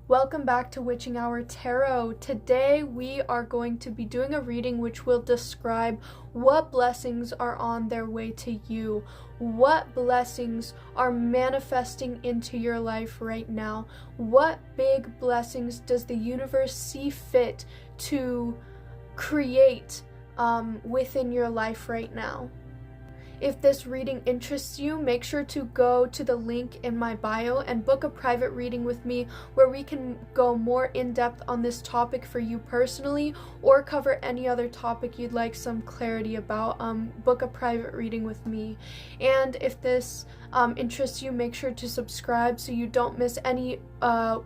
Welcome back to Witching Hour Tarot. Today we are going to be doing a reading which will describe what blessings are on their way to you. What blessings are manifesting into your life right now? What big blessings does the universe see fit to create within your life right now? If this reading interests you, make sure to go to the link in my bio and book a private reading with me where we can go more in depth on this topic for you personally, or cover any other topic you'd like some clarity about. Book a private reading with me. And if this interests you, make sure to subscribe so you don't miss any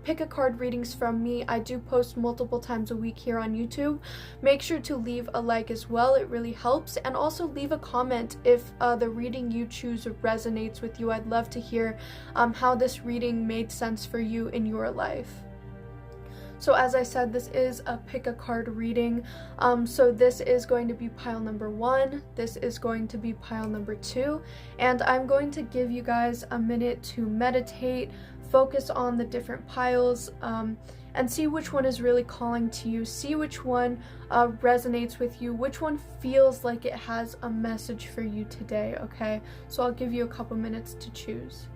pick a card readings from me. I do post multiple times a week here on YouTube. Make sure to leave a like as well, it really helps, and also leave a comment if the reading you choose resonates with you. I'd love to hear how this reading made sense for you in your life. So as I said, this is a pick a card reading. So this is going to be pile number 1. This is going to be pile number 2. And I'm going to give you guys a minute to meditate, focus on the different piles, and see which one is really calling to you. See which one resonates with you, which one feels like it has a message for you today, okay? So I'll give you a couple minutes to choose.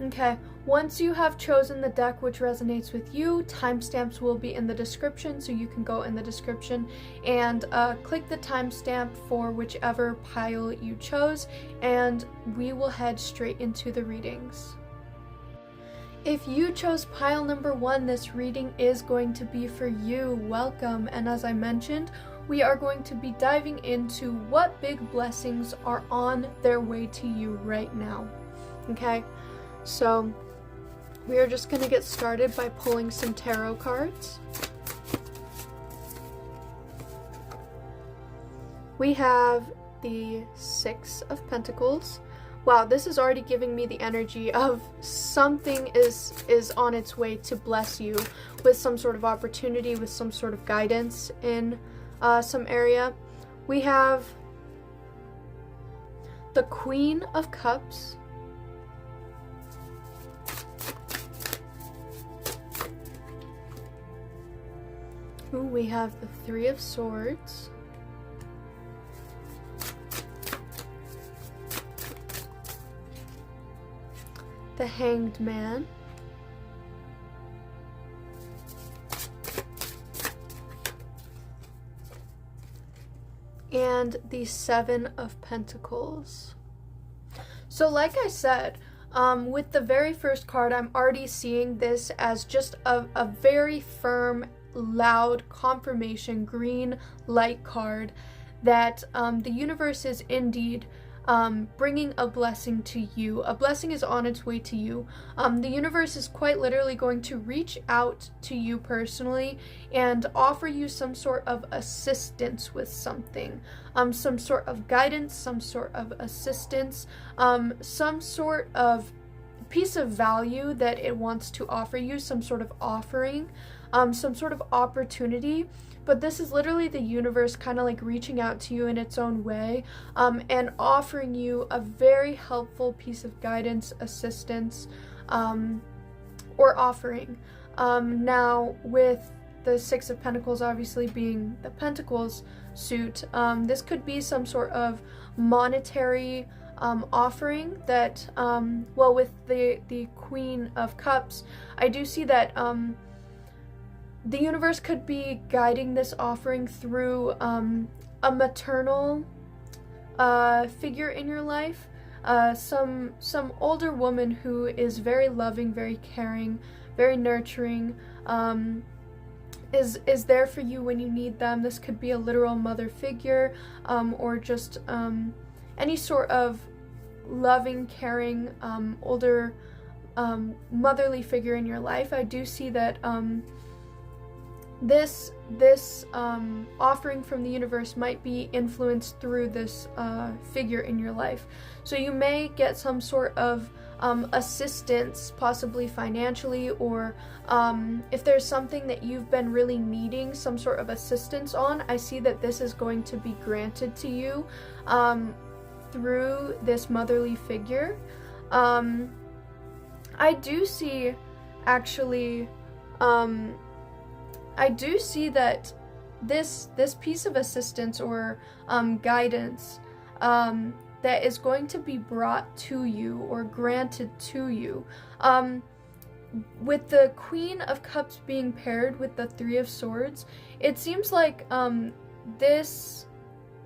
Okay, once you have chosen the deck which resonates with you, timestamps will be in the description, so you can go in the description and click the timestamp for whichever pile you chose, and we will head straight into the readings. If you chose pile number 1, this reading is going to be for you. Welcome, and as I mentioned, we are going to be diving into what big blessings are on their way to you right now, okay? So we are just going to get started by pulling some tarot cards. We have the 6 of Pentacles. Wow, this is already giving me the energy of something is on its way to bless you with some sort of opportunity, with some sort of guidance in some area. We have the Queen of Cups. Ooh, we have the 3 of Swords. The Hanged Man. And the 7 of Pentacles. So like I said, with the very first card, I'm already seeing this as just a very firm, loud confirmation, green light card that the universe is indeed bringing a blessing to you. A blessing is on its way to you. The universe is quite literally going to reach out to you personally and offer you some sort of assistance with something, some sort of guidance, some sort of assistance, some sort of piece of value that it wants to offer you, some sort of offering, some sort of opportunity. But this is literally the universe kind of like reaching out to you in its own way, and offering you a very helpful piece of guidance, assistance, or offering. Now with the 6 of Pentacles obviously being the Pentacles suit, this could be some sort of monetary offering that, well, with the Queen of Cups, I do see that the universe could be guiding this offering through a maternal figure in your life, some older woman who is very loving, very caring, very nurturing, is there for you when you need them. This could be a literal mother figure, or just any sort of loving, caring, older motherly figure in your life. I do see that this offering from the universe might be influenced through this figure in your life. So you may get some sort of assistance, possibly financially, or if there's something that you've been really needing some sort of assistance on, I see that this is going to be granted to you through this motherly figure. I do see, actually, I do see that this piece of assistance or guidance that is going to be brought to you or granted to you. With the Queen of Cups being paired with the Three of Swords, it seems like this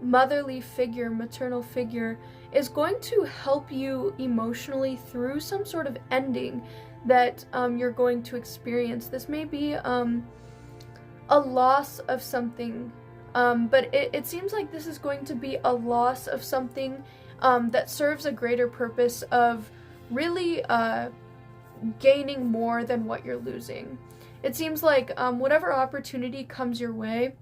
motherly figure, maternal figure, is going to help you emotionally through some sort of ending that you're going to experience. This may be a loss of something, but it seems like this is going to be a loss of something that serves a greater purpose of really gaining more than what you're losing. It seems like whatever opportunity comes your way,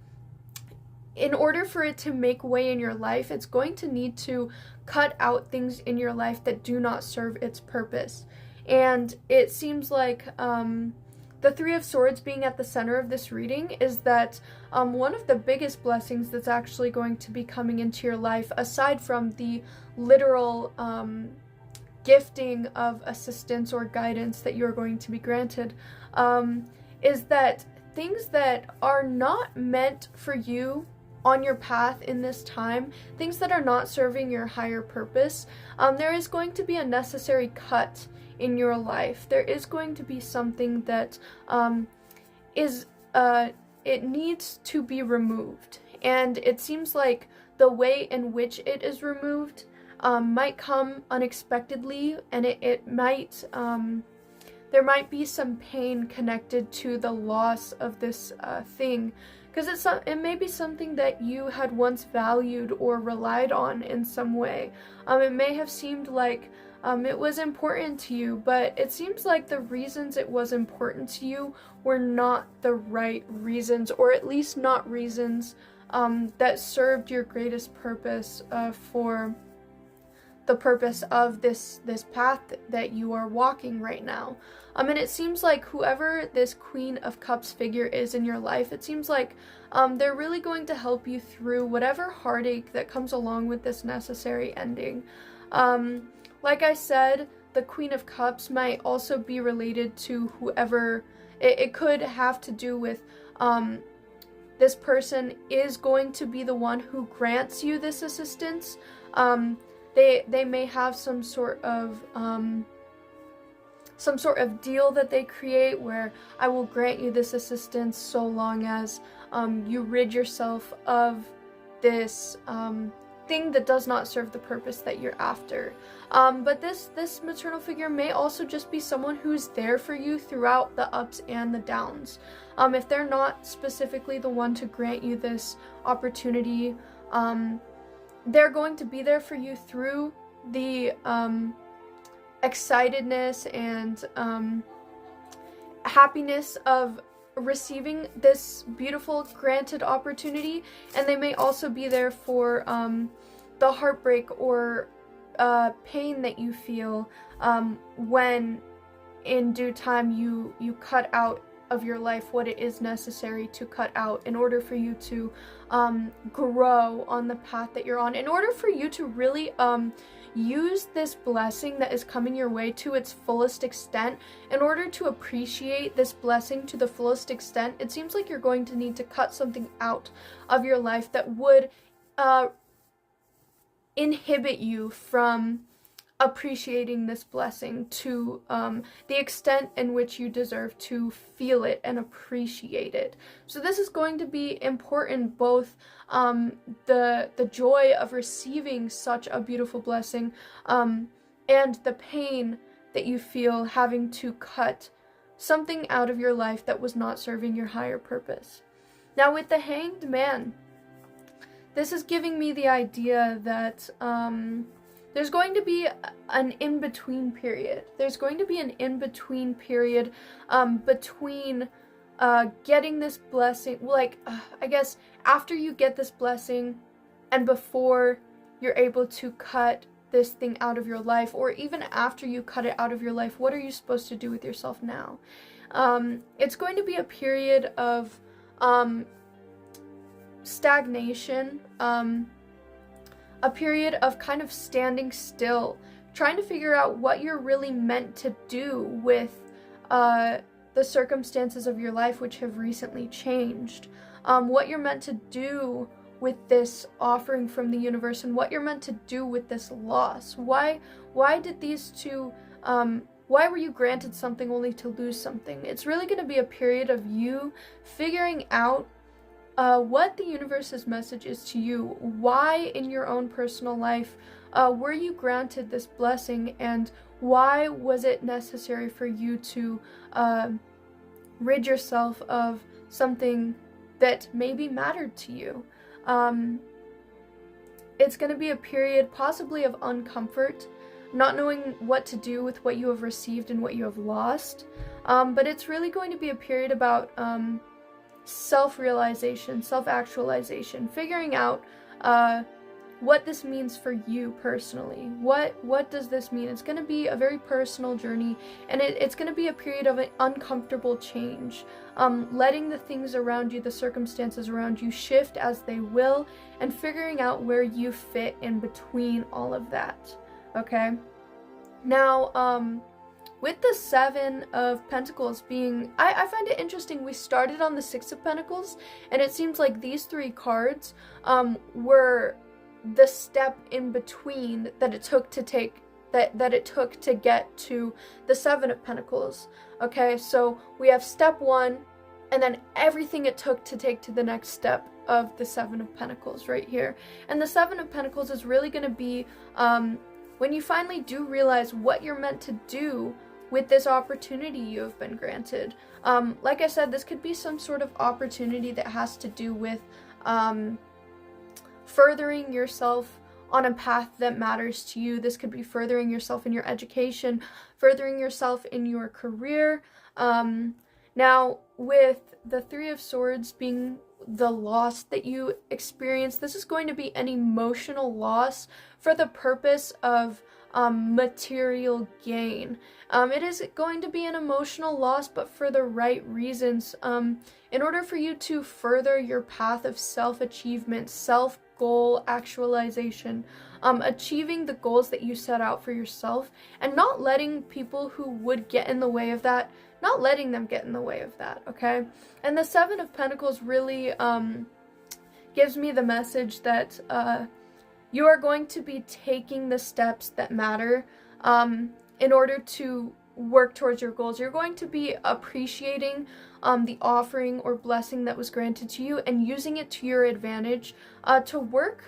in order for it to make way in your life, it's going to need to cut out things in your life that do not serve its purpose. And it seems like the Three of Swords being at the center of this reading is that one of the biggest blessings that's actually going to be coming into your life, aside from the literal gifting of assistance or guidance that you're going to be granted, is that things that are not meant for you on your path in this time, things that are not serving your higher purpose, there is going to be a necessary cut in your life. There is going to be something that it needs to be removed, and it seems like the way in which it is removed might come unexpectedly, and it might there might be some pain connected to the loss of this thing, because it may be something that you had once valued or relied on in some way. It may have seemed like it was important to you, but it seems like the reasons it was important to you were not the right reasons, or at least not reasons that served your greatest purpose for the purpose of this path that you are walking right now. And it seems like whoever this Queen of Cups figure is in your life, it seems like they're really going to help you through whatever heartache that comes along with this necessary ending. Like I said, the Queen of Cups might also be related to whoever, it could have to do with this person is going to be the one who grants you this assistance. They may have some sort of deal that they create where I will grant you this assistance so long as you rid yourself of this thing that does not serve the purpose that you're after. But this maternal figure may also just be someone who's there for you throughout the ups and the downs. If they're not specifically the one to grant you this opportunity, they're going to be there for you through the excitedness and happiness of receiving this beautiful granted opportunity, and they may also be there for the heartbreak or pain that you feel when in due time you cut out of your life what it is necessary to cut out in order for you to grow on the path that you're on, in order for you to really use this blessing that is coming your way to its fullest extent. In order to appreciate this blessing to the fullest extent, it seems like you're going to need to cut something out of your life that would inhibit you from appreciating this blessing to the extent in which you deserve to feel it and appreciate it. So this is going to be important, both the joy of receiving such a beautiful blessing and the pain that you feel having to cut something out of your life that was not serving your higher purpose. Now with the Hanged Man, this is giving me the idea that there's going to be an in-between period. There's going to be an in-between period between getting this blessing, like, I guess after you get this blessing and before you're able to cut this thing out of your life, or even after you cut it out of your life, what are you supposed to do with yourself now? It's going to be a period of stagnation, a period of kind of standing still, trying to figure out what you're really meant to do with the circumstances of your life which have recently changed, what you're meant to do with this offering from the universe, and what you're meant to do with this loss. Why did these two, why were you granted something only to lose something? It's really going to be a period of you figuring out what the universe's message is to you. Why in your own personal life were you granted this blessing, and why was it necessary for you to rid yourself of something that maybe mattered to you? It's going to be a period possibly of uncomfort, not knowing what to do with what you have received and what you have lost, but it's really going to be a period about self-realization, self-actualization, figuring out what this means for you personally. What does this mean? It's going to be a very personal journey, and it's going to be a period of an uncomfortable change, letting the things around you, the circumstances around you, shift as they will, and figuring out where you fit in between all of that. Okay? Now, with the Seven of Pentacles being, I find it interesting, we started on the Six of Pentacles, and it seems like these three cards were the step in between that it took to take, that it took to get to the Seven of Pentacles. Okay, so we have step one, and then everything it took to take to the next step of the Seven of Pentacles right here. And the Seven of Pentacles is really going to be when you finally do realize what you're meant to do with this opportunity you have been granted. Like I said, this could be some sort of opportunity that has to do with furthering yourself on a path that matters to you. This could be furthering yourself in your education, furthering yourself in your career. Now, with the Three of Swords being the loss that you experience, this is going to be an emotional loss for the purpose of material gain. It is going to be an emotional loss, but for the right reasons. In order for you to further your path of self-achievement, self-goal actualization, achieving the goals that you set out for yourself, and not letting people who would get in the way of that, not letting them get in the way of that, okay? And the Seven of Pentacles really gives me the message that you are going to be taking the steps that matter in order to work towards your goals. You're going to be appreciating the offering or blessing that was granted to you and using it to your advantage to work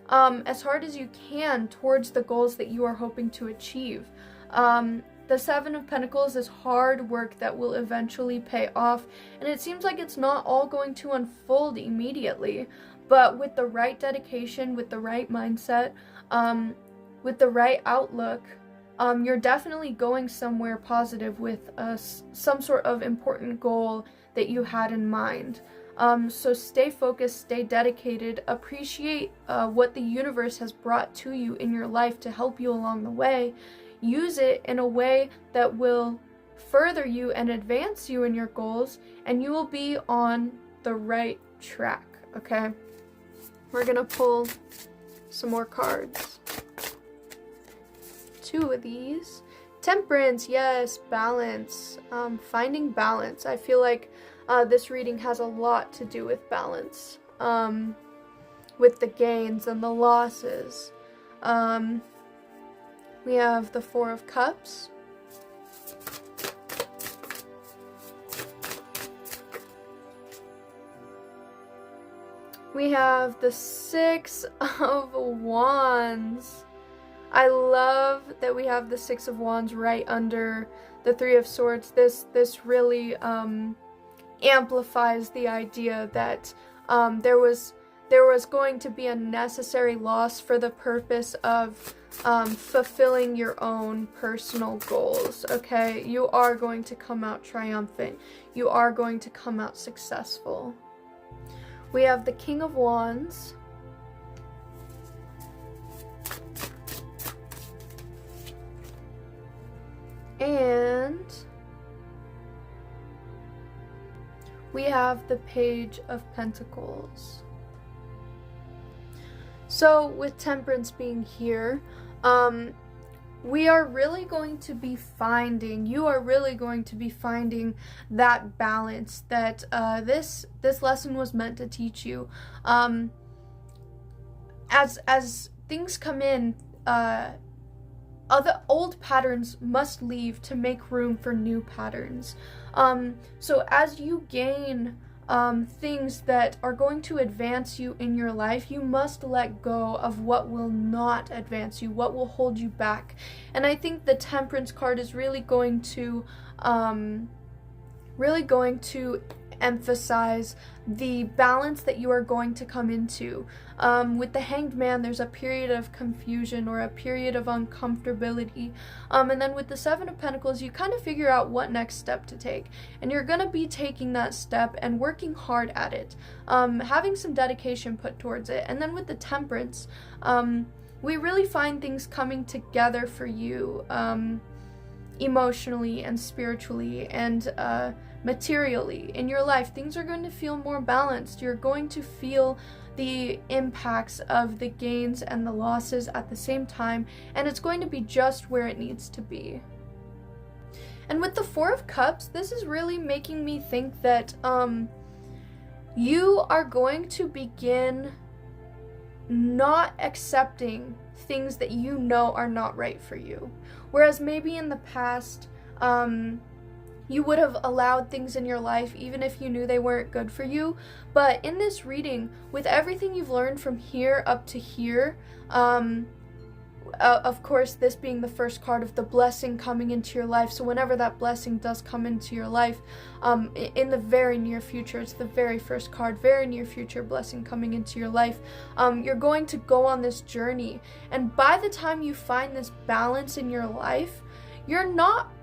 as hard as you can towards the goals that you are hoping to achieve. The Seven of Pentacles is hard work that will eventually pay off, and it seems like it's not all going to unfold immediately, but with the right dedication, with the right mindset, with the right outlook, you're definitely going somewhere positive with some sort of important goal that you had in mind. So stay focused, stay dedicated, appreciate what the universe has brought to you in your life to help you along the way. Use it in a way that will further you and advance you in your goals, and you will be on the right track, okay? We're gonna pull some more cards. Two of these. Temperance, yes, balance. Finding balance. I feel like this reading has a lot to do with balance. With the gains and the losses. We have the Four of Cups. We have the Six of Wands. I love that we have the Six of Wands right under the Three of Swords. This really amplifies the idea that there was there was going to be a necessary loss for the purpose of fulfilling your own personal goals, okay? You are going to come out triumphant. You are going to come out successful. We have the King of Wands. And we have the Page of Pentacles. So with Temperance being here, we are really going to be finding, you are really going to be finding that balance that this lesson was meant to teach you. As things come in, other old patterns must leave to make room for new patterns. So as you gain things that are going to advance you in your life, you must let go of what will not advance you, what will hold you back. And I think the Temperance card is really going to emphasize the balance that you are going to come into. With the Hanged Man, there's a period of confusion or a period of uncomfortability. And then with the Seven of Pentacles, you kind of figure out what next step to take. And you're going to be taking that step and working hard at it, having some dedication put towards it. And then with the Temperance, we really find things coming together for you emotionally and spiritually and materially in your life. Things are going to feel more balanced. You're going to feel the impacts of the gains and the losses at the same time, and it's going to be just where it needs to be. And with the Four of Cups, this is really making me think that you are going to begin not accepting things that you know are not right for you. Whereas maybe in the past, you would have allowed things in your life even if you knew they weren't good for you. But in this reading, with everything you've learned from here up to here, of course, this being the first card of the blessing coming into your life, so whenever that blessing does come into your life, in the very near future, it's the very first card, very near future blessing coming into your life, you're going to go on this journey. And by the time you find this balance in your life, you're not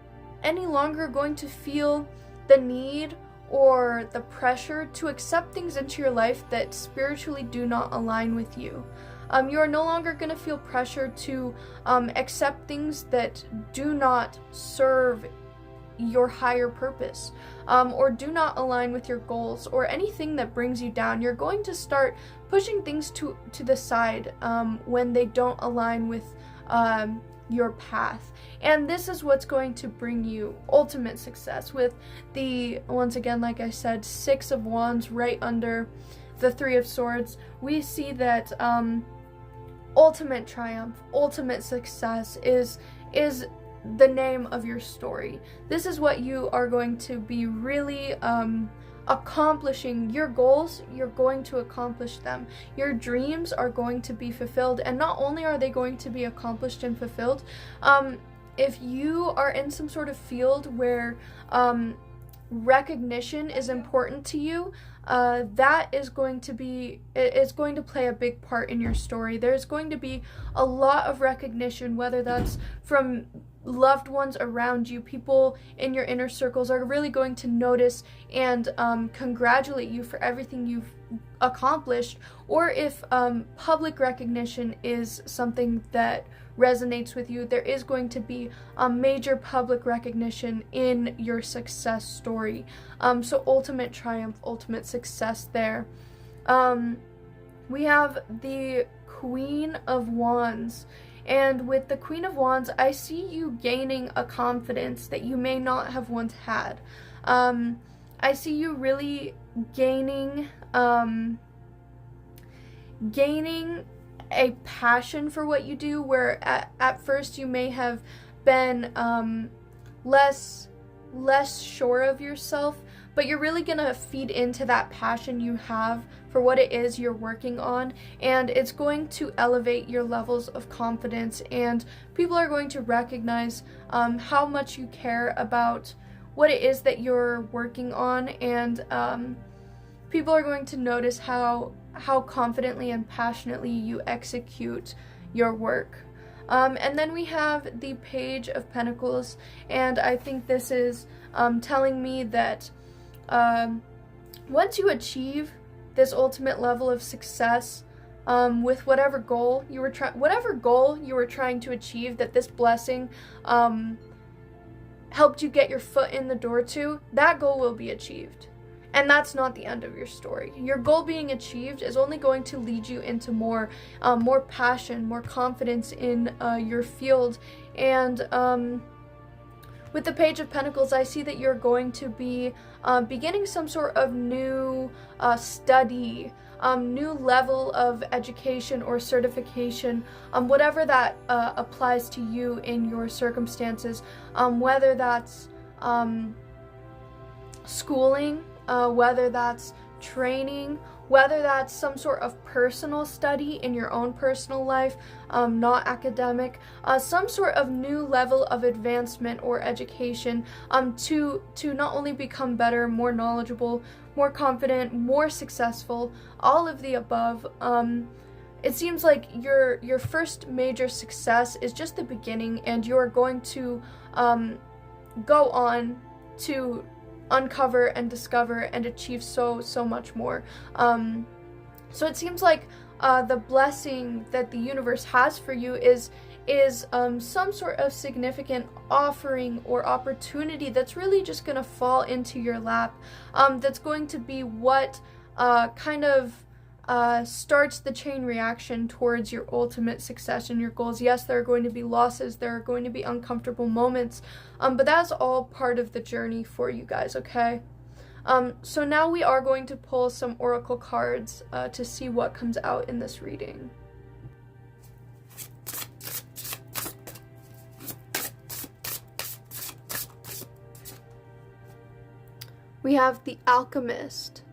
any longer going to feel the need or the pressure to accept things into your life that spiritually do not align with you. You are no longer going to feel pressure to accept things that do not serve your higher purpose, or do not align with your goals, or anything that brings you down. You're going to start pushing things to the side when they don't align with your path. And this is what's going to bring you ultimate success. With the, once again, like I said, Six of Wands right under the Three of Swords, we see that ultimate triumph, ultimate success is the name of your story. This is what you are going to be really accomplishing. Your goals, you're going to accomplish them. Your dreams are going to be fulfilled, and not only are they going to be accomplished and fulfilled, if you are in some sort of field where recognition is important to you, that is going to be, it's going to play a big part in your story. There's going to be a lot of recognition, whether that's from loved ones around you. People in your inner circles are really going to notice and congratulate you for everything you've accomplished, or if public recognition is something that resonates with you, there is going to be a major public recognition in your success story. So ultimate triumph, ultimate success there. We have the Queen of Wands. And with the Queen of Wands, I see you gaining a confidence that you may not have once had. I see you really gaining a passion for what you do, where at first you may have been less sure of yourself, but you're really gonna feed into that passion you have for what it is you're working on, and it's going to elevate your levels of confidence, and people are going to recognize how much you care about what it is that you're working on, and people are going to notice how how confidently and passionately you execute your work. And then we have the Page of Pentacles, and I think this is telling me that once you achieve this ultimate level of success, with whatever goal you were trying to achieve, that this blessing helped you get your foot in the door to, that goal will be achieved. And that's not the end of your story. Your goal being achieved is only going to lead you into more passion, more confidence in your field. And with the Page of Pentacles, I see that you're going to be beginning some sort of new study, new level of education or certification, whatever that applies to you in your circumstances, whether that's schooling, whether that's training, whether that's some sort of personal study in your own personal life, not academic, some sort of new level of advancement or education, to not only become better, more knowledgeable, more confident, more successful, all of the above. It seems like your first major success is just the beginning, and you're going to go on to uncover and discover and achieve so much more. So it seems like the blessing that the universe has for you is some sort of significant offering or opportunity that's really just going to fall into your lap, that's going to be what kind of starts the chain reaction towards your ultimate success and your goals. Yes, there are going to be losses, there are going to be uncomfortable moments, but that's all part of the journey for you guys, okay? So now we are going to pull some oracle cards to see what comes out in this reading. We have the Alchemist.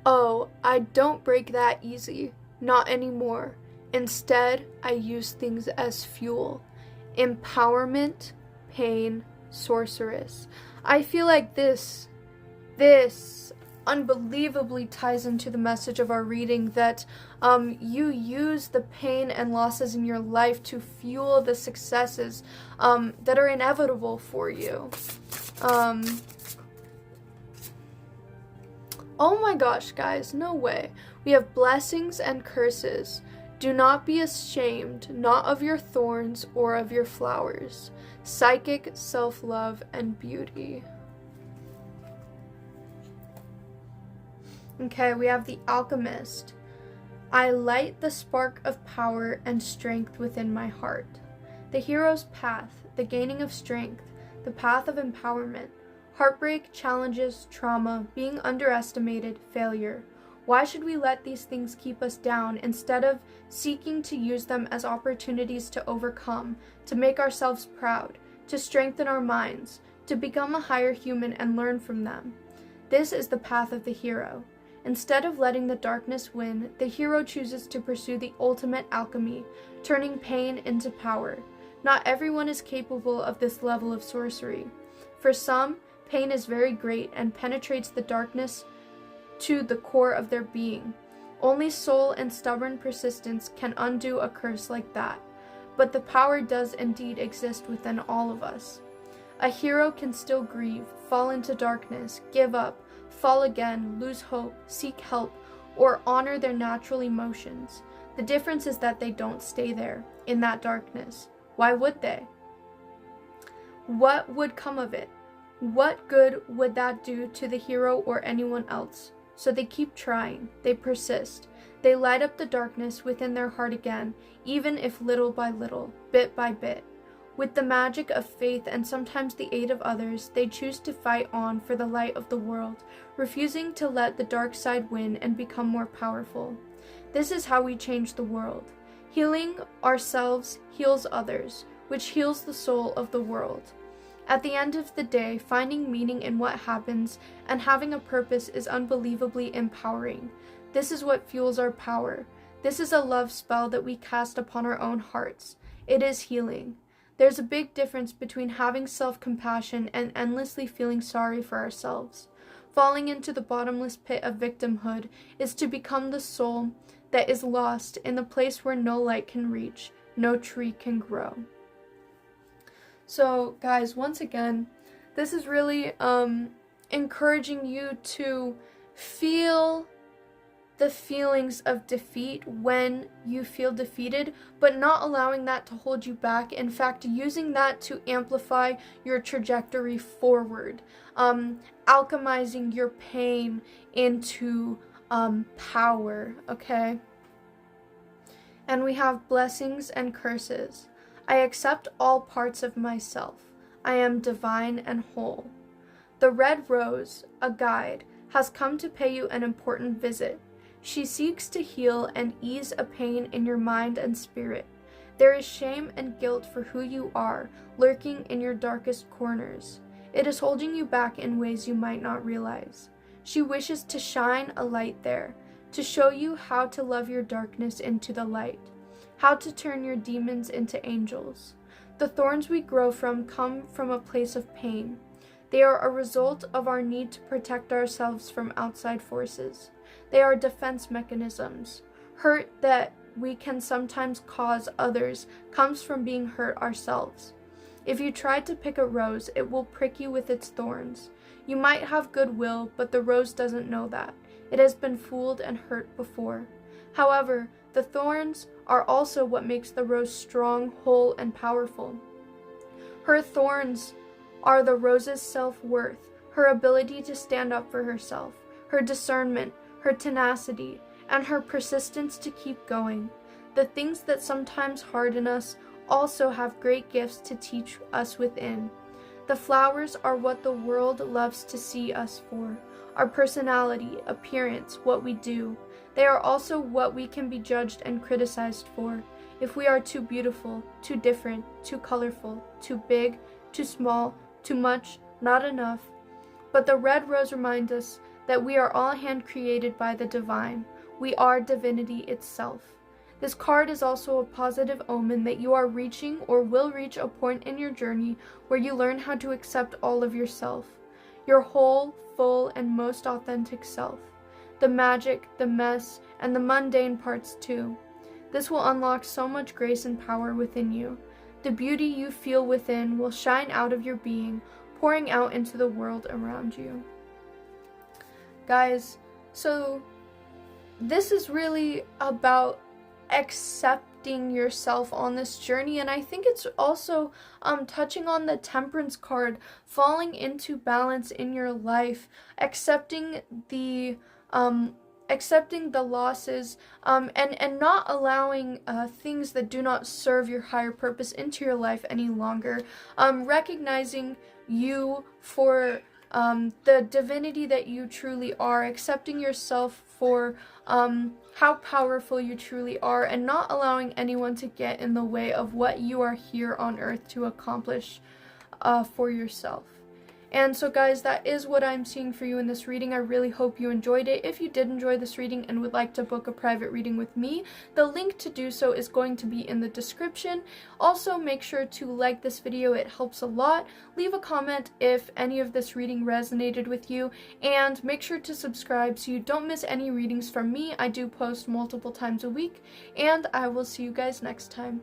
Oh, I don't break that easy. Not anymore. Instead, I use things as fuel. Empowerment, pain, sorceress. I feel like this unbelievably ties into the message of our reading, that you use the pain and losses in your life to fuel the successes that are inevitable for you. Oh my gosh, guys, no way. We have blessings and curses. Do not be ashamed, not of your thorns or of your flowers. Psychic, self-love, and beauty. Okay, we have the Alchemist. I light the spark of power and strength within my heart. The hero's path, the gaining of strength, the path of empowerment. Heartbreak, challenges, trauma, being underestimated, failure. Why should we let these things keep us down instead of seeking to use them as opportunities to overcome, to make ourselves proud, to strengthen our minds, to become a higher human and learn from them? This is the path of the hero. Instead of letting the darkness win, the hero chooses to pursue the ultimate alchemy, turning pain into power. Not everyone is capable of this level of sorcery. For some, pain is very great and penetrates the darkness to the core of their being. Only soul and stubborn persistence can undo a curse like that. But the power does indeed exist within all of us. A hero can still grieve, fall into darkness, give up, fall again, lose hope, seek help, or honor their natural emotions. The difference is that they don't stay there, in that darkness. Why would they? What would come of it? What good would that do to the hero or anyone else? So they keep trying, they persist. They light up the darkness within their heart again, even if little by little, bit by bit. With the magic of faith and sometimes the aid of others, they choose to fight on for the light of the world, refusing to let the dark side win and become more powerful. This is how we change the world. Healing ourselves heals others, which heals the soul of the world. At the end of the day, finding meaning in what happens and having a purpose is unbelievably empowering. This is what fuels our power. This is a love spell that we cast upon our own hearts. It is healing. There's a big difference between having self-compassion and endlessly feeling sorry for ourselves. Falling into the bottomless pit of victimhood is to become the soul that is lost in the place where no light can reach, no tree can grow. So, guys, once again, this is really encouraging you to feel the feelings of defeat when you feel defeated, but not allowing that to hold you back. In fact, using that to amplify your trajectory forward, alchemizing your pain into power, okay? And we have blessings and curses. I accept all parts of myself. I am divine and whole. The red rose, a guide, has come to pay you an important visit. She seeks to heal and ease a pain in your mind and spirit. There is shame and guilt for who you are, lurking in your darkest corners. It is holding you back in ways you might not realize. She wishes to shine a light there, to show you how to love your darkness into the light, how to turn your demons into angels. The thorns we grow from come from a place of pain. They are a result of our need to protect ourselves from outside forces. They are defense mechanisms. Hurt that we can sometimes cause others comes from being hurt ourselves. If you try to pick a rose, it will prick you with its thorns. You might have goodwill, but the rose doesn't know that. It has been fooled and hurt before. However, the thorns are also what makes the rose strong, whole, and powerful. Her thorns are the rose's self-worth, her ability to stand up for herself, her discernment, her tenacity, and her persistence to keep going. The things that sometimes harden us also have great gifts to teach us within. The flowers are what the world loves to see us for, our personality, appearance, what we do. They are also what we can be judged and criticized for. If we are too beautiful, too different, too colorful, too big, too small, too much, not enough. But the red rose reminds us that we are all hand-created by the divine. We are divinity itself. This card is also a positive omen that you are reaching or will reach a point in your journey where you learn how to accept all of yourself, your whole, full, and most authentic self, the magic, the mess, and the mundane parts too. This will unlock so much grace and power within you. The beauty you feel within will shine out of your being, pouring out into the world around you. Guys, so this is really about accepting yourself on this journey, and I think it's also touching on the Temperance card, falling into balance in your life, accepting the losses, and not allowing things that do not serve your higher purpose into your life any longer, recognizing you for the divinity that you truly are, accepting yourself for how powerful you truly are, and not allowing anyone to get in the way of what you are here on earth to accomplish for yourself. And so guys, that is what I'm seeing for you in this reading. I really hope you enjoyed it. If you did enjoy this reading and would like to book a private reading with me, the link to do so is going to be in the description. Also, make sure to like this video, it helps a lot. Leave a comment if any of this reading resonated with you, and make sure to subscribe so you don't miss any readings from me. I do post multiple times a week, and I will see you guys next time.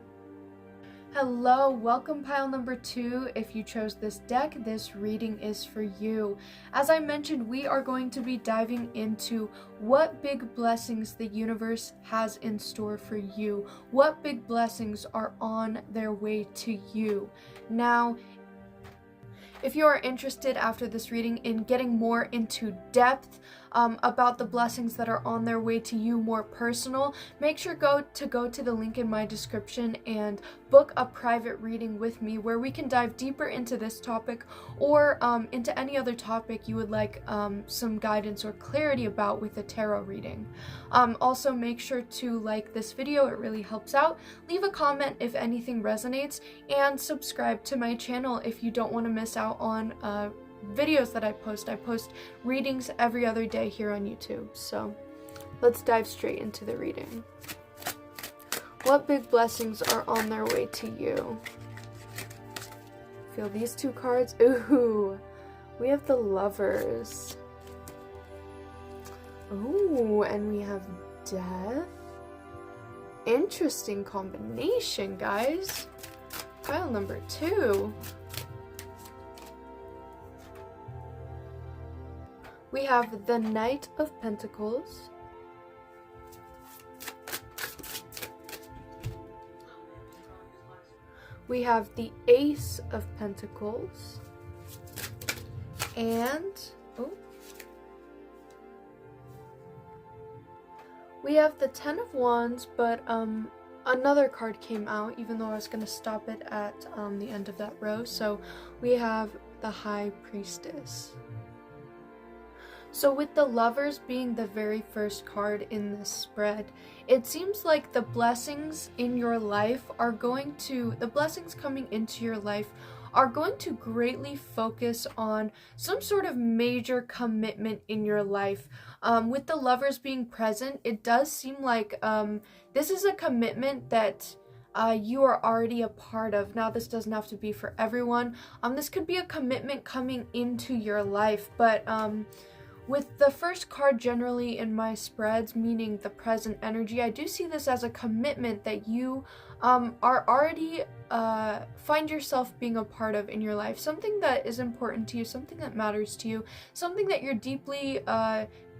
Hello, welcome pile number 2. If you chose this deck, this reading is for you. As I mentioned, we are going to be diving into what big blessings the universe has in store for you. What big blessings are on their way to you. Now, if you are interested after this reading in getting more into depth about the blessings that are on their way to you, more personal, make sure to go to the link in my description and book a private reading with me where we can dive deeper into this topic or into any other topic you would like some guidance or clarity about with a tarot reading. Also, make sure to like this video, it really helps out. Leave a comment if anything resonates, and subscribe to my channel if you don't want to miss out on videos that I post. I post readings every other day here on YouTube. So let's dive straight into the reading. What big blessings are on their way to you? Feel these two cards? Ooh, we have the Lovers. Oh, and we have death. Interesting combination, guys. Pile number 2. We have the Knight of Pentacles. We have the Ace of Pentacles. And, we have the Ten of Wands, but another card came out, even though I was going to stop it at the end of that row. So we have the High Priestess. So with the Lovers being the very first card in this spread, it seems like the blessings in your life are going to, the blessings coming into your life are going to greatly focus on some sort of major commitment in your life. With the Lovers being present, it does seem like this is a commitment that you are already a part of. Now, this doesn't have to be for everyone. This could be a commitment coming into your life, but with the first card generally in my spreads, meaning the present energy, I do see this as a commitment that you are already find yourself being a part of in your life. Something that is important to you, something that matters to you, something that you're deeply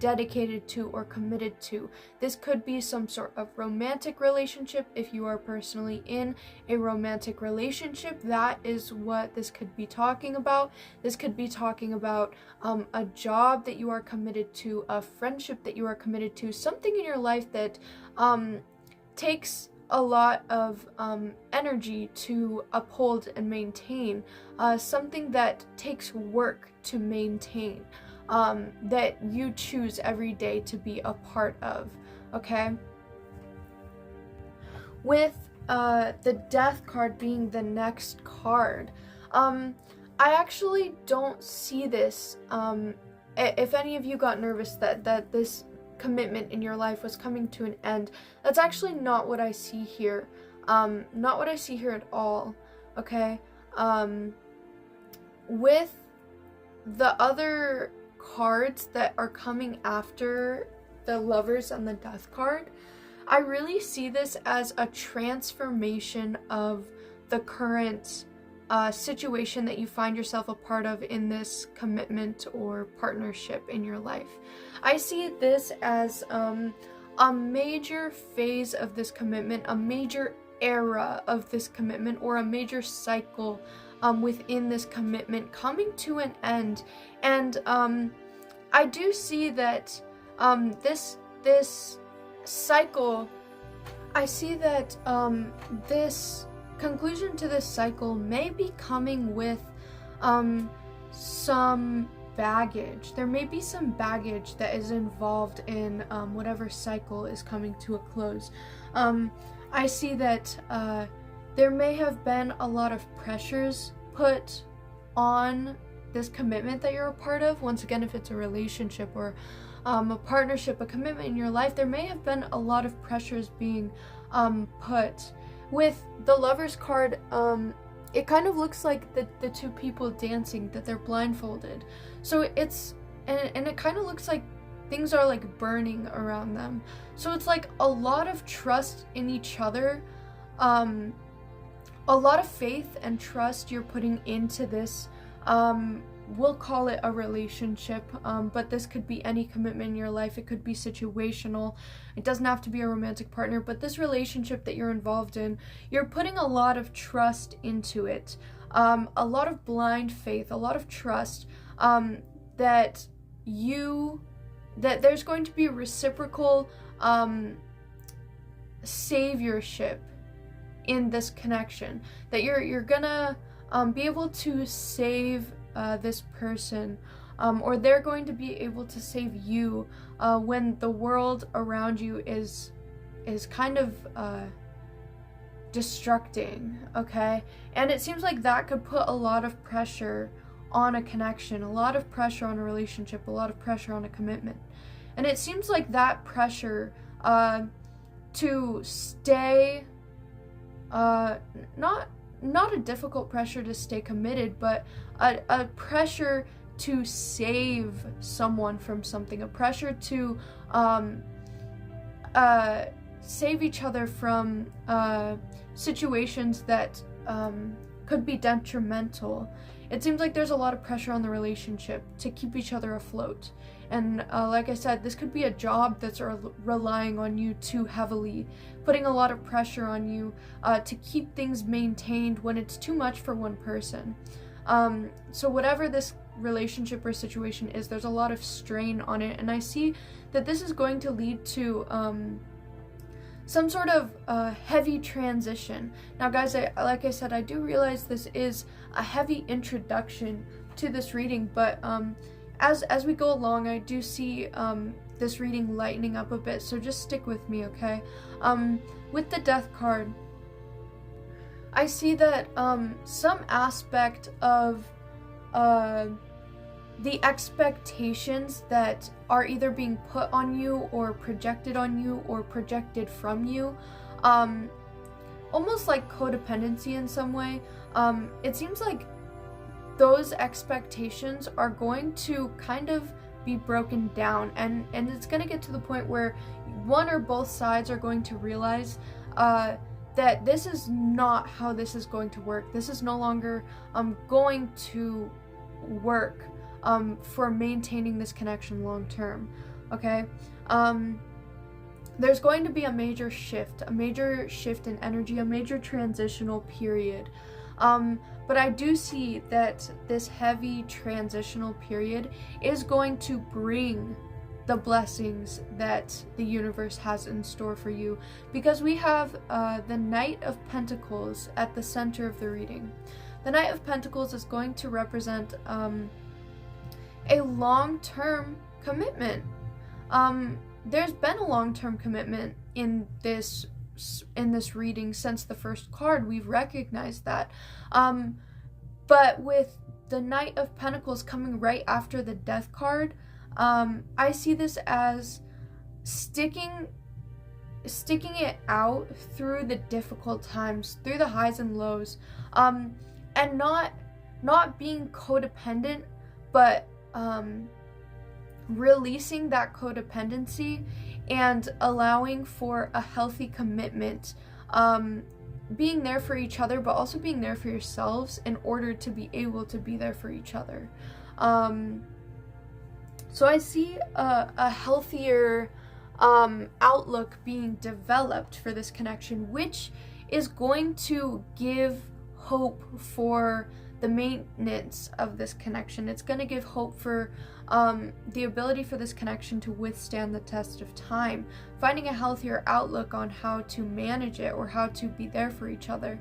dedicated to or committed to. This could be some sort of romantic relationship. If you are personally in a romantic relationship, that is what this could be talking about. This could be talking about a job that you are committed to, a friendship that you are committed to, something in your life that takes a lot of energy to uphold and maintain, something that takes work to maintain, that you choose every day to be a part of, okay? With the Death card being the next card, I actually don't see this, if any of you got nervous that this commitment in your life was coming to an end, that's actually not what I see here. Not what I see here at all, okay? With the other cards that are coming after the Lovers and the Death card, I really see this as a transformation of the current situation that you find yourself a part of in this commitment or partnership in your life. I see this as a major phase of this commitment, a major era of this commitment, or a major cycle within this commitment coming to an end. And I do see that this cycle, I see that this conclusion to this cycle may be coming with some baggage. There may be some baggage that is involved in whatever cycle is coming to a close. I see that there may have been a lot of pressures put on this commitment that you're a part of. Once again, if it's a relationship or a partnership, a commitment in your life, there may have been a lot of pressures being put. With the Lovers card, it kind of looks like the two people dancing, that they're blindfolded. So it's, and it kind of looks like things are like burning around them. So it's like a lot of trust in each other, a lot of faith and trust you're putting into this. We'll call it a relationship, but this could be any commitment in your life. It could be situational. It doesn't have to be a romantic partner, but this relationship that you're involved in, you're putting a lot of trust into it, a lot of blind faith, a lot of trust, that there's going to be reciprocal saviorship in this connection, that you're gonna be able to save this person, or they're going to be able to save you when the world around you is kind of destructing, okay? And it seems like that could put a lot of pressure on a connection, a lot of pressure on a relationship, a lot of pressure on a commitment. And it seems like that pressure to stay, not a difficult pressure to stay committed, but a pressure to save someone from something, a pressure to save each other from situations that could be detrimental. It seems like there's a lot of pressure on the relationship to keep each other afloat. And like I said, this could be a job that's relying on you too heavily, putting a lot of pressure on you to keep things maintained when it's too much for one person. So whatever this relationship or situation is, there's a lot of strain on it, and I see that this is going to lead to some sort of heavy transition. Now guys, like I said, I do realize this is a heavy introduction to this reading, but as we go along, I do see this reading lightening up a bit, so just stick with me, okay? With the Death card, I see that some aspect of the expectations that are either being put on you or projected on you or projected from you, almost like codependency in some way, it seems like those expectations are going to kind of be broken down, and it's going to get to the point where one or both sides are going to realize that this is not how this is going to work. This is no longer going to work for maintaining this connection long term, okay? There's going to be a major shift in energy, a major transitional period. But I do see that this heavy transitional period is going to bring the blessings that the universe has in store for you, because we have the Knight of Pentacles at the center of the reading. The Knight of Pentacles is going to represent a long-term commitment. There's been a long-term commitment in this reading since the first card. We've recognized that. But with the Knight of Pentacles coming right after the Death card, I see this as sticking it out through the difficult times, through the highs and lows, and not being codependent, but releasing that codependency and allowing for a healthy commitment, being there for each other, but also being there for yourselves in order to be able to be there for each other. So I see a healthier outlook being developed for this connection, which is going to give hope for the maintenance of this connection. It's going to give hope for the ability for this connection to withstand the test of time, finding a healthier outlook on how to manage it or how to be there for each other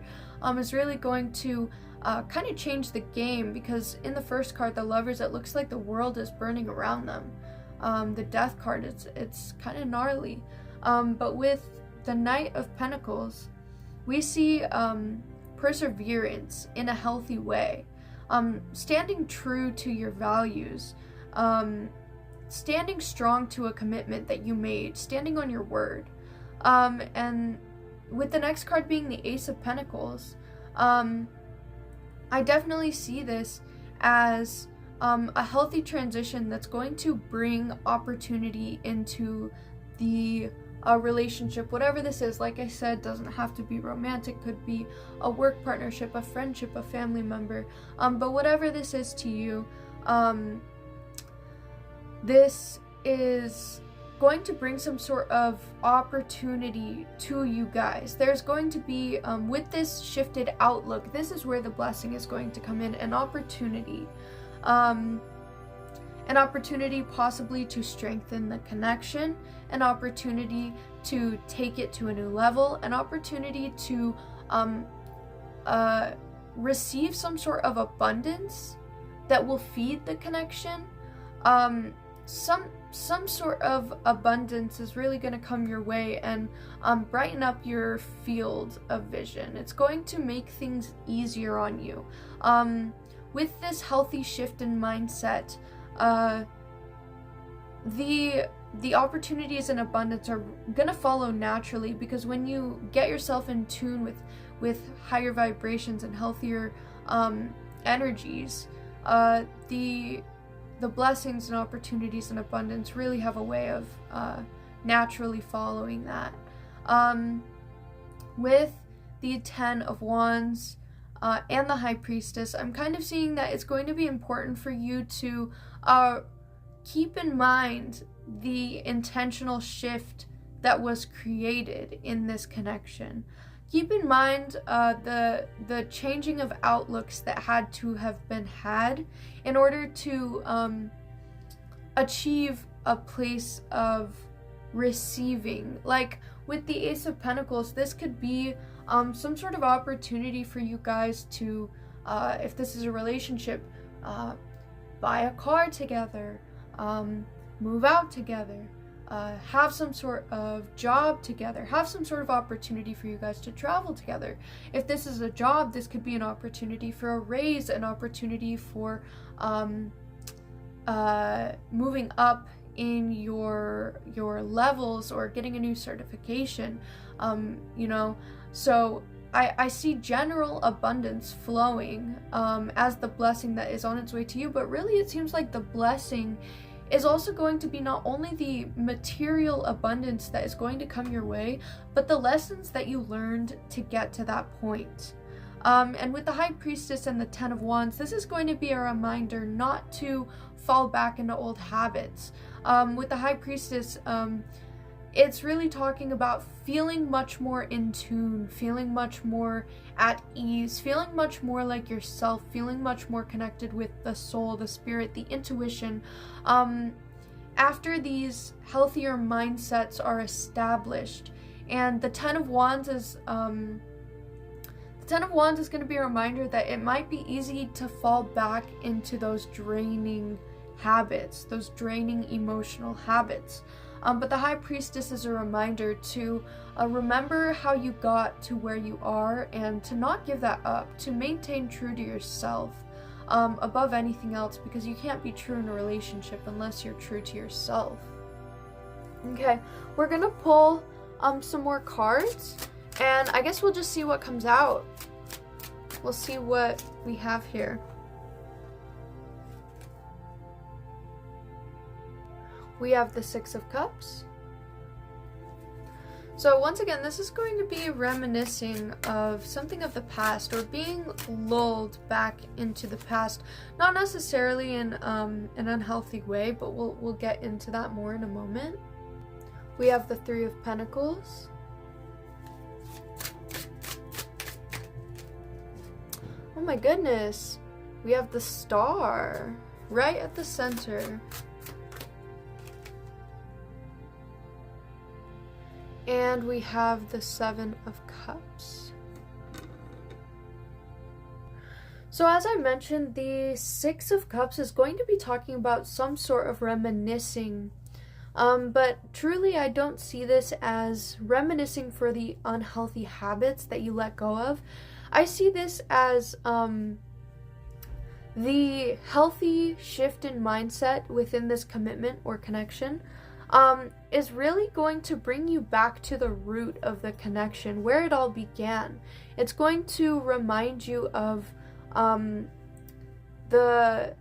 is really going to kind of change the game, because in the first card, the Lovers, it looks like the world is burning around them. The Death card, it's kind of gnarly. But with the Knight of Pentacles, we see perseverance in a healthy way, standing true to your values, standing strong to a commitment that you made, standing on your word. And with the next card being the Ace of Pentacles, I definitely see this as a healthy transition that's going to bring opportunity into the relationship, whatever this is. Like I said, doesn't have to be romantic, could be a work partnership, a friendship, a family member, but whatever this is to you, this is going to bring some sort of opportunity to you guys. There's going to be, with this shifted outlook, this is where the blessing is going to come in, an opportunity possibly to strengthen the connection, an opportunity to take it to a new level, an opportunity to receive some sort of abundance that will feed the connection. Some sort of abundance is really going to come your way and brighten up your field of vision. It's going to make things easier on you. With this healthy shift in mindset, the opportunities and abundance are going to follow naturally, because when you get yourself in tune with higher vibrations and healthier energies, the the blessings and opportunities and abundance really have a way of naturally following that. With the 10 of Wands and the High Priestess, I'm kind of seeing that it's going to be important for you to keep in mind the intentional shift that was created in this connection. Keep in mind the changing of outlooks that had to have been had in order to achieve a place of receiving. Like with the Ace of Pentacles, this could be some sort of opportunity for you guys to, if this is a relationship, buy a car together, move out together, have some sort of job together, have some sort of opportunity for you guys to travel together. If this is a job, this could be an opportunity for a raise, an opportunity for moving up in your levels or getting a new certification, you know. So I see general abundance flowing as the blessing that is on its way to you, but really it seems like the blessing is also going to be not only the material abundance that is going to come your way, but the lessons that you learned to get to that point. And with the High Priestess and the 10 of Wands, this is going to be a reminder not to fall back into old habits. With the High Priestess, it's really talking about feeling much more in tune, feeling much more at ease, feeling much more like yourself, feeling much more connected with the soul, the spirit, the intuition. After these healthier mindsets are established, and the 10 of Wands is going to be a reminder that it might be easy to fall back into those draining habits, those draining emotional habits. But the High Priestess is a reminder to remember how you got to where you are and to not give that up, to maintain true to yourself above anything else, because you can't be true in a relationship unless you're true to yourself. Okay, we're gonna pull some more cards, and I guess we'll just see what comes out. We'll see what we have here. We have the 6 of Cups. So once again, this is going to be reminiscing of something of the past, or being lulled back into the past. Not necessarily in an unhealthy way, but we'll get into that more in a moment. We have the 3 of Pentacles. Oh my goodness. We have the Star right at the center. And we have the 7 of Cups. So as I mentioned, the 6 of Cups is going to be talking about some sort of reminiscing. But truly I don't see this as reminiscing for the unhealthy habits that you let go of. I see this as the healthy shift in mindset within this commitment or connection. Is really going to bring you back to the root of the connection, where it all began. It's going to remind you of the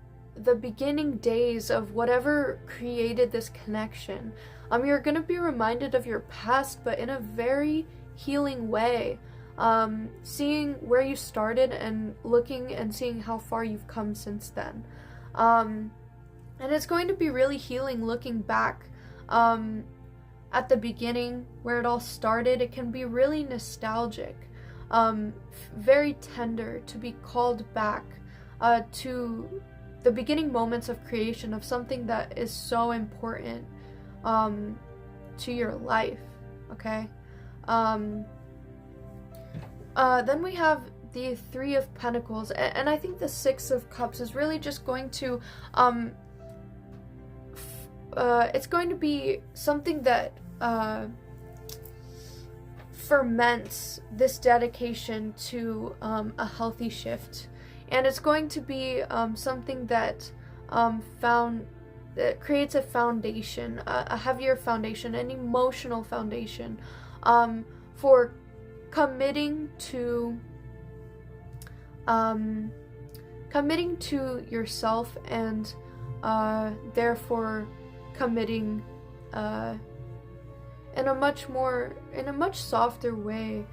beginning days of whatever created this connection. You're going to be reminded of your past, but in a very healing way. Seeing where you started and looking and seeing how far you've come since then. And it's going to be really healing looking back. At the beginning, where it all started. It can be really nostalgic, very tender to be called back to the beginning moments of creation of something that is so important to your life, okay? Then we have the 3 of Pentacles, and I think the 6 of Cups is really just going to it's going to be something that ferments this dedication to a healthy shift, and it's going to be something that that creates a foundation, a heavier foundation, an emotional foundation for committing to yourself and therefore committing in a much softer way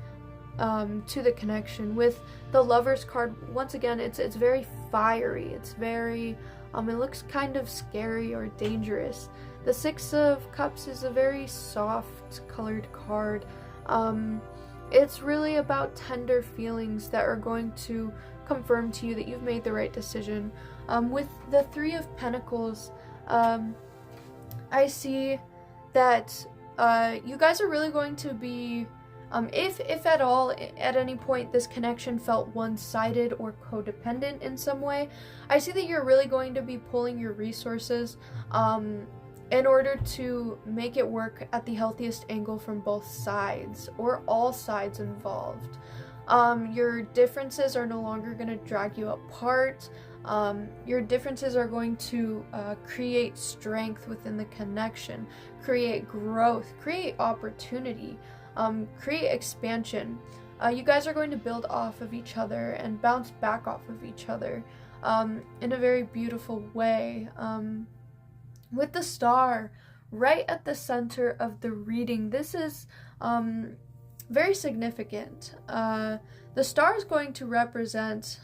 to the connection. With the Lovers card, once again, it's very fiery. It's very it looks kind of scary or dangerous. The Six of Cups is a very soft colored card. It's really about tender feelings that are going to confirm to you that you've made the right decision. With the Three of Pentacles, I see that you guys are really going to be, if at all, at any point this connection felt one-sided or codependent in some way, I see that you're really going to be pulling your resources in order to make it work at the healthiest angle from both sides, or all sides involved. Your differences are no longer going to drag you apart. Your differences are going to create strength within the connection, create growth, create opportunity, create expansion. You guys are going to build off of each other and bounce back off of each other in a very beautiful way. With the Star right at the center of the reading, this is very significant. The Star is going to represent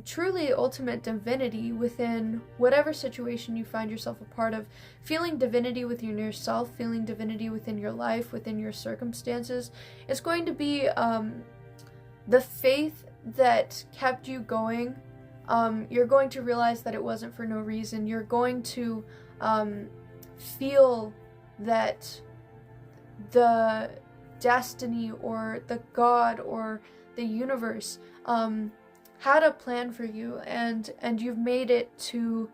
truly ultimate divinity within whatever situation you find yourself a part of. Feeling divinity within yourself, feeling divinity within your life, within your circumstances. It's going to be the faith that kept you going. You're going to realize that it wasn't for no reason. You're going to feel that the destiny or the God or the universe had a plan for you, and you've made it to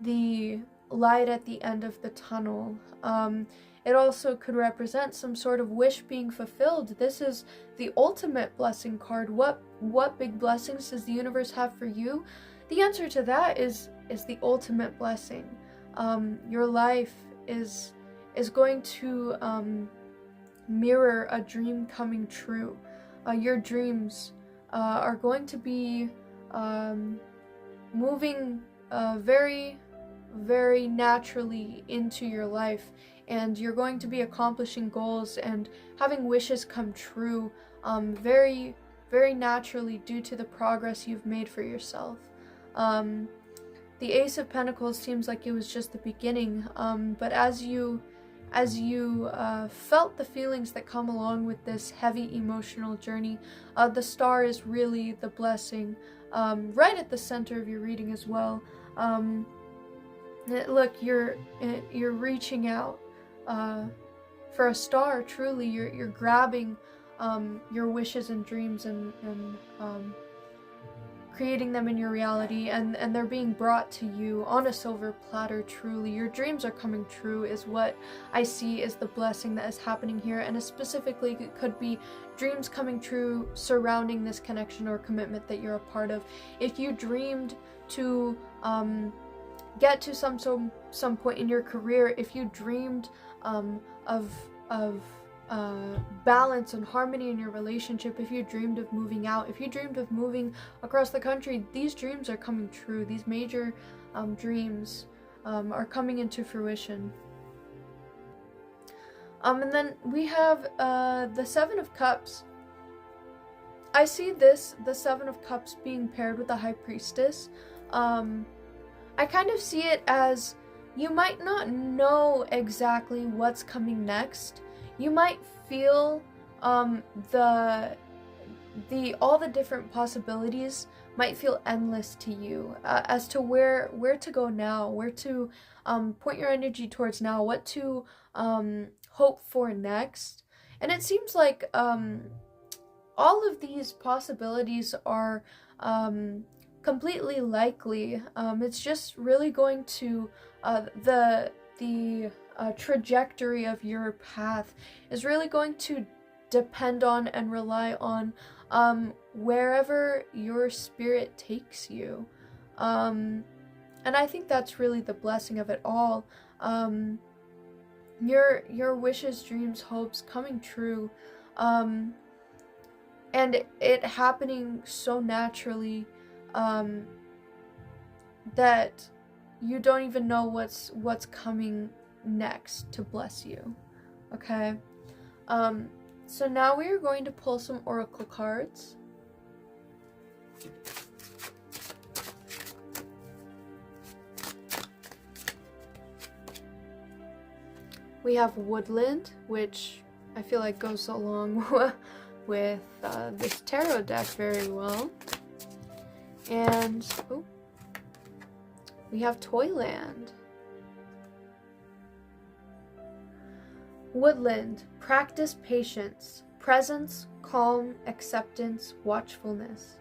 the light at the end of the tunnel. It also could represent some sort of wish being fulfilled. This is the ultimate blessing card. What big blessings does the universe have for you? The answer to that is the ultimate blessing. Your life is going to mirror a dream coming true. Your dreams are going to be moving very, very naturally into your life, and you're going to be accomplishing goals and having wishes come true very, very naturally due to the progress you've made for yourself. The Ace of Pentacles seems like it was just the beginning, but as you felt the feelings that come along with this heavy emotional journey, the Star is really the blessing right at the center of your reading as well. Look, you're reaching out for a star. Truly, you're grabbing your wishes and dreams and creating them in your reality, and they're being brought to you on a silver platter. Truly, your dreams are coming true is what I see is the blessing that is happening here, and specifically it could be dreams coming true surrounding this connection or commitment that you're a part of. If you dreamed to get to some point in your career, if you dreamed of balance and harmony in your relationship, if you dreamed of moving out, if you dreamed of moving across the country, these dreams are coming true. These major dreams are coming into fruition. And then we have the Seven of Cups. I see the Seven of Cups being paired with the High Priestess. I kind of see it as you might not know exactly what's coming next. You might feel all the different possibilities might feel endless to you as to where to go now, where to point your energy towards now, what to hope for next. And it seems like all of these possibilities are completely likely. It's just really going to the trajectory of your path is really going to depend on and rely on wherever your spirit takes you. And I think that's really the blessing of it all. Your wishes, dreams, hopes coming true, and it happening so naturally that you don't even know what's coming next to bless you. Okay? So now we are going to pull some oracle cards. We have woodland, which I feel like goes along with this tarot deck very well. And we have Toyland. Woodland, practice patience, presence, calm, acceptance, watchfulness.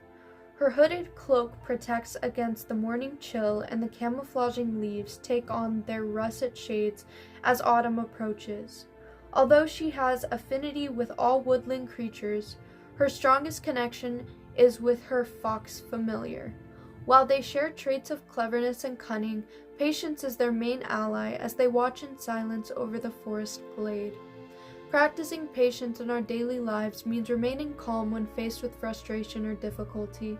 Her hooded cloak protects against the morning chill, and the camouflaging leaves take on their russet shades as autumn approaches. Although she has affinity with all woodland creatures, her strongest connection is with her fox familiar. While they share traits of cleverness and cunning, patience is their main ally as they watch in silence over the forest glade. Practicing patience in our daily lives means remaining calm when faced with frustration or difficulty.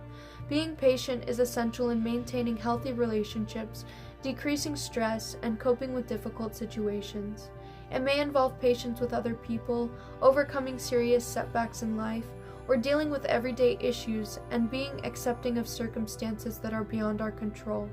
Being patient is essential in maintaining healthy relationships, decreasing stress, and coping with difficult situations. It may involve patience with other people, overcoming serious setbacks in life, or dealing with everyday issues and being accepting of circumstances that are beyond our control.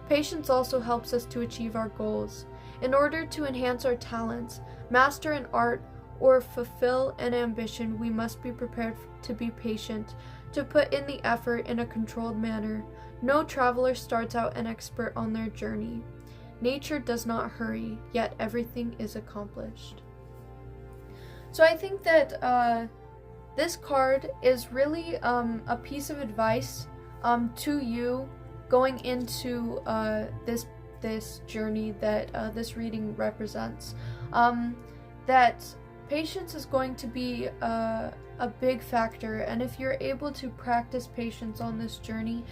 Patience also helps us to achieve our goals. In order to enhance our talents, master an art, or fulfill an ambition, we must be prepared to be patient, to put in the effort in a controlled manner. No traveler starts out an expert on their journey. Nature does not hurry, yet everything is accomplished. So I think that this card is really a piece of advice to you going into this journey that this reading represents. That patience is going to be a big factor, and if you're able to practice patience on this journey,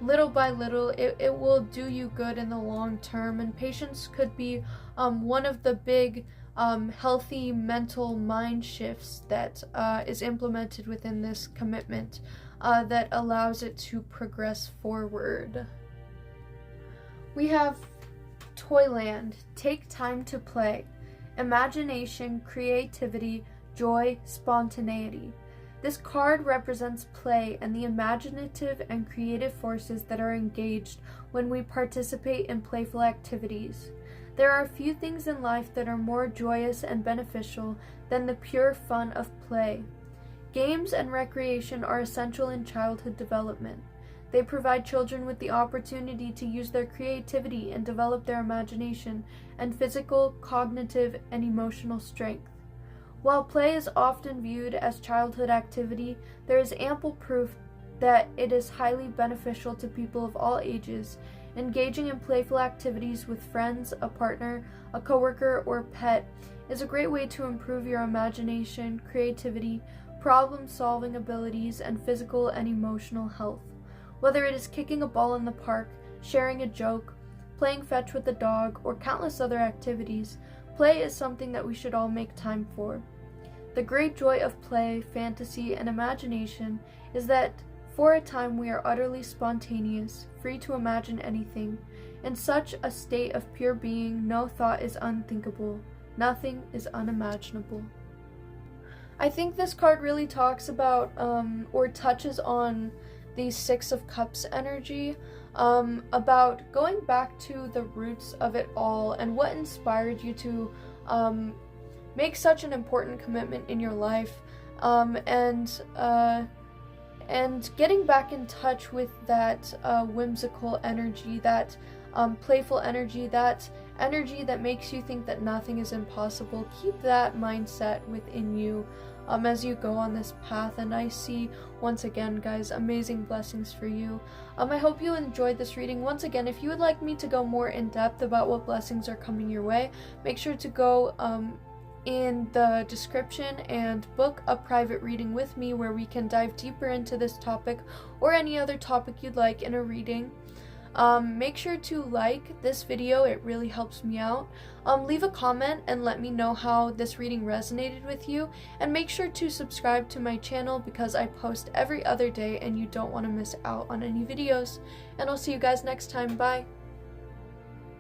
little by little, it will do you good in the long term. And patience could be one of the big healthy mental mind shifts that is implemented within this commitment that allows it to progress forward. We have Toyland, take time to play. Imagination, creativity, joy, spontaneity. This card represents play and the imaginative and creative forces that are engaged when we participate in playful activities. There are few things in life that are more joyous and beneficial than the pure fun of play. Games and recreation are essential in childhood development. They provide children with the opportunity to use their creativity and develop their imagination and physical, cognitive, and emotional strength. While play is often viewed as childhood activity, there is ample proof that it is highly beneficial to people of all ages. Engaging in playful activities with friends, a partner, a coworker, or pet is a great way to improve your imagination, creativity, problem-solving abilities, and physical and emotional health. Whether it is kicking a ball in the park, sharing a joke, playing fetch with a dog, or countless other activities, play is something that we should all make time for. The great joy of play, fantasy, and imagination is that for a time we are utterly spontaneous, free to imagine anything. In such a state of pure being, no thought is unthinkable, nothing is unimaginable. I think this card really talks about or touches on the Six of Cups energy, about going back to the roots of it all and what inspired you to make such an important commitment in your life, and getting back in touch with that whimsical energy, that playful energy, that energy that makes you think that nothing is impossible. Keep that mindset within you as you go on this path, and I see, once again, guys, amazing blessings for you. I hope you enjoyed this reading. Once again, if you would like me to go more in depth about what blessings are coming your way, make sure to go in the description and book a private reading with me where we can dive deeper into this topic or any other topic you'd like in a reading. Make sure to like this video, it really helps me out. Leave a comment and let me know how this reading resonated with you, and make sure to subscribe to my channel because I post every other day and you don't want to miss out on any videos. And I'll see you guys next time. Bye!